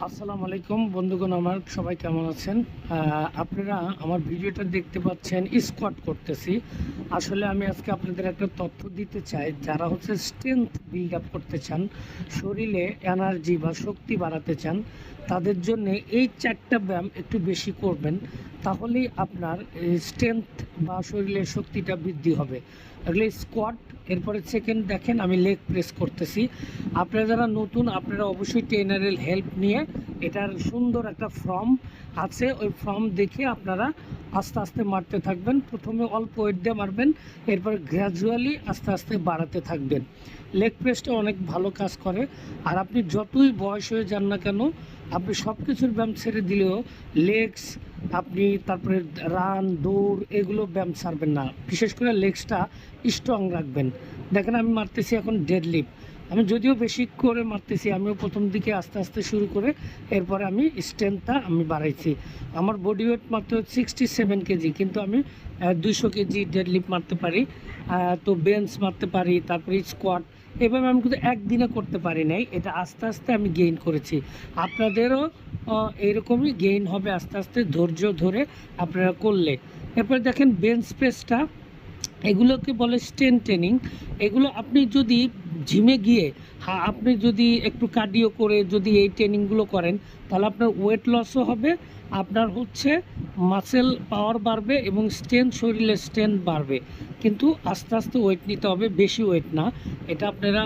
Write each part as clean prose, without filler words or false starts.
আসসালামু আলাইকুম বন্ধুগণ, আমার সবাই কেমন আছেন? আপনারা আমার ভিডিওটা দেখতে পাচ্ছেন, স্কোয়াট করতেছি। আসলে আমি আজকে আপনাদের একটা তথ্য দিতে চাই, যারা হচ্ছে স্ট্রেংথ বিল্ড আপ করতে চান, শরীরে এনার্জি বা শক্তি বাড়াতে চান, তাদের জন্য এই 4টা ব্যায়াম একটু বেশি করবেন, তাহলেই আপনার স্ট্রেংথ বা শরীরের শক্তিটা বৃদ্ধি হবে। এগুলো স্কোয়াট, এরপরে সেকেন্ড দেখেন আমি লেগ প্রেস করতেছি। আপনারা যারা নতুন, আপনারা অবশ্যই ট্রেনারের হেল্প নিয়ে, এটার সুন্দর একটা ফর্ম আছে, ওই ফর্ম দেখে আপনারা আস্তে আস্তে মারতে থাকবেন। প্রথমে অল্প ওয়েট দিয়ে মারবেন, এরপর গ্র্যাজুয়ালি আস্তে আস্তে বাড়াতে থাকবেন। লেগ প্রেসটা অনেক ভালো কাজ করে। আর আপনি যতই বয়স হয়ে যান না কেন, আপনি সব কিছুর ব্যায়াম ছেড়ে দিলেও লেগস, আপনি তারপরে রান, দৌড়, এগুলো ব্যায়াম ছাড়বেন না। বিশেষ করে লেগসটা স্ট্রং রাখবেন। দেখেন আমি মারতেছি এখন ডেডলিফট। আমি যদিও বেশি করে মারতেছি, আমিও প্রথম দিকে আস্তে আস্তে শুরু করে এরপরে আমি স্ট্রেংথটা আমি বাড়াইছি। আমার বডি ওয়েট মাত্র 67 কেজি, কিন্তু আমি 200 কেজি ডেডলিফট মারতে পারি, তো বেঞ্চ মারতে পারি, তারপরে স্কোয়াট। এভাবে আমি কিন্তু একদিনে করতে পারি নাই, এটা আস্তে আস্তে আমি গেইন করেছি। আপনাদেরও এইরকমই গেইন হবে আস্তে আস্তে, ধৈর্য ধরে আপনারা করলে। এরপরে দেখেন বেঞ্চ প্রেসটা, এগুলোকে বলে স্ট্রেংথ ট্রেনিং। এগুলো আপনি যদি জিমে গিয়ে আপনি যদি একটু কার্ডিও করে যদি এই ট্রেনিংগুলো করেন, তাহলে আপনার ওয়েট লসও হবে, আপনার হচ্ছে মাসেল পাওয়ার বাড়বে এবং স্ট্রেংথ, শরীরের স্ট্রেংথ বাড়বে। কিন্তু আস্তে আস্তে ওয়েট নিতে হবে, বেশি ওয়েট না। এটা আপনারা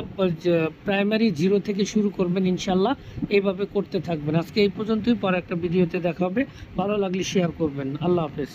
প্রাইমারি 0 থেকে শুরু করবেন, ইনশাল্লাহ এইভাবে করতে থাকবেন। আজকে এই পর্যন্তই, পরে একটা ভিডিওতে দেখা হবে। ভালো লাগলে শেয়ার করবেন। আল্লাহ হাফেজ।